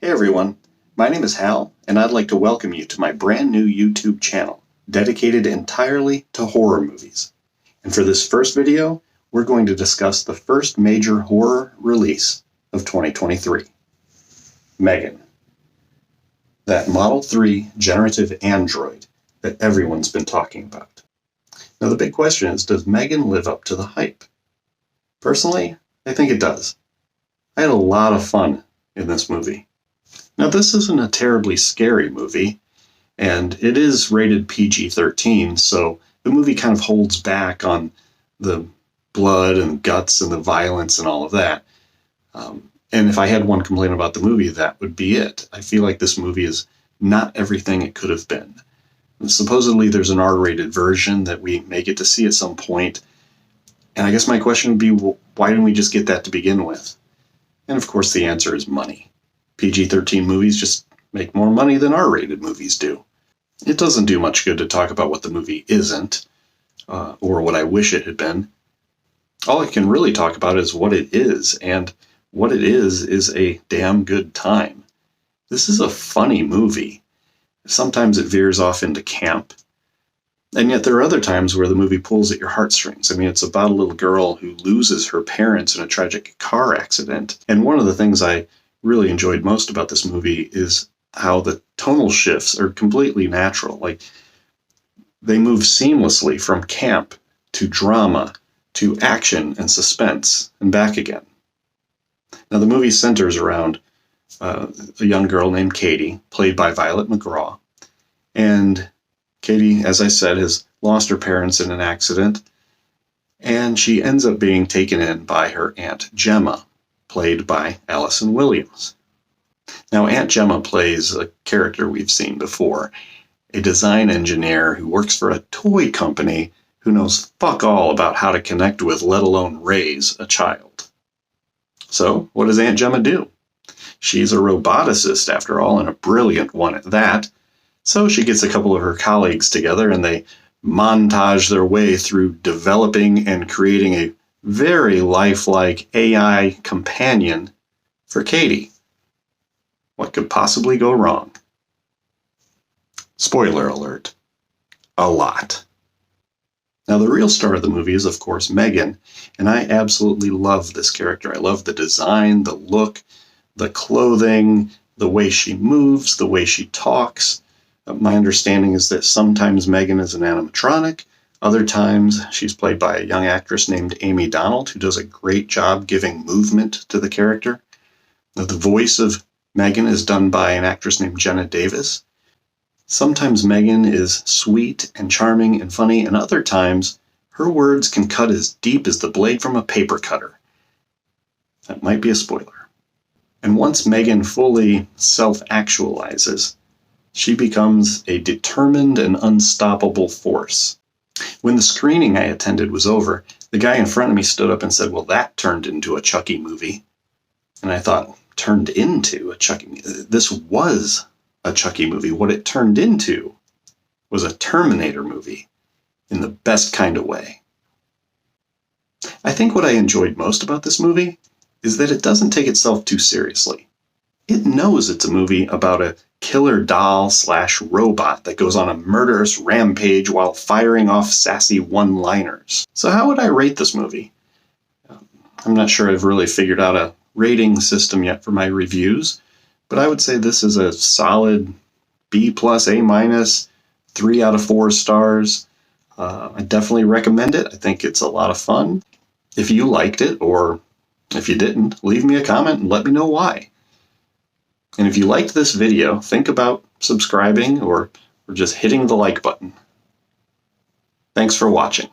Hey everyone, my name is Hal, and I'd like to welcome you to my brand new YouTube channel, dedicated entirely to horror movies. And for this first video, we're going to discuss the first major horror release of 2023, M3GAN. That Model 3 generative android that everyone's been talking about. Now the big question is, does M3GAN live up to the hype? Personally, I think it does. I had a lot of fun in this movie. Now, this isn't a terribly scary movie, and it is rated PG-13, so the movie kind of holds back on the blood and guts and the violence and all of that. And if I had one complaint about the movie, that would be it. I feel like this movie is not everything it could have been. And supposedly, there's an R-rated version that we may get to see at some point. And I guess my question would be, well, why didn't we just get that to begin with? And of course, the answer is money. PG-13 movies just make more money than R-rated movies do. It doesn't do much good to talk about what the movie isn't, or what I wish it had been. All I can really talk about is what it is, and what it is a damn good time. This is a funny movie. Sometimes it veers off into camp, and yet there are other times where the movie pulls at your heartstrings. I mean, it's about a little girl who loses her parents in a tragic car accident, and one of the things I really enjoyed most about this movie is how the tonal shifts are completely natural. Like, they move seamlessly from camp to drama to action and suspense and back again. Now, the movie centers around a young girl named Katie, played by Violet McGraw. And Katie, as I said, has lost her parents in an accident, and she ends up being taken in by her Aunt Gemma, played by Allison Williams. Now, Aunt Gemma plays a character we've seen before, a design engineer who works for a toy company who knows fuck all about how to connect with, let alone raise, a child. So, what does Aunt Gemma do? She's a roboticist, after all, and a brilliant one at that. So she gets a couple of her colleagues together and they montage their way through developing and creating a very lifelike AI companion for Katie. What could possibly go wrong? Spoiler alert. A lot. Now, the real star of the movie is, of course, M3GAN, and I absolutely love this character. I love the design, the look, the clothing, the way she moves, the way she talks. My understanding is that sometimes M3GAN is an animatronic. Other times, she's played by a young actress named Amy Donald, who does a great job giving movement to the character. Now, the voice of M3GAN is done by an actress named Jenna Davis. Sometimes M3GAN is sweet and charming and funny, and other times her words can cut as deep as the blade from a paper cutter. That might be a spoiler. And once M3GAN fully self-actualizes, she becomes a determined and unstoppable force. When the screening I attended was over, the guy in front of me stood up and said, well, that turned into a Chucky movie. And I thought, turned into a Chucky movie? This was a Chucky movie. What it turned into was a Terminator movie in the best kind of way. I think what I enjoyed most about this movie is that it doesn't take itself too seriously. It knows it's a movie about a killer doll/robot that goes on a murderous rampage while firing off sassy one-liners. So how would I rate this movie? I'm not sure I've really figured out a rating system yet for my reviews, but I would say this is a solid B+, A-, 3 out of 4 stars. I definitely recommend it. I think it's a lot of fun. If you liked it, or if you didn't, leave me a comment and let me know why. And if you liked this video, think about subscribing or just hitting the like button. Thanks for watching.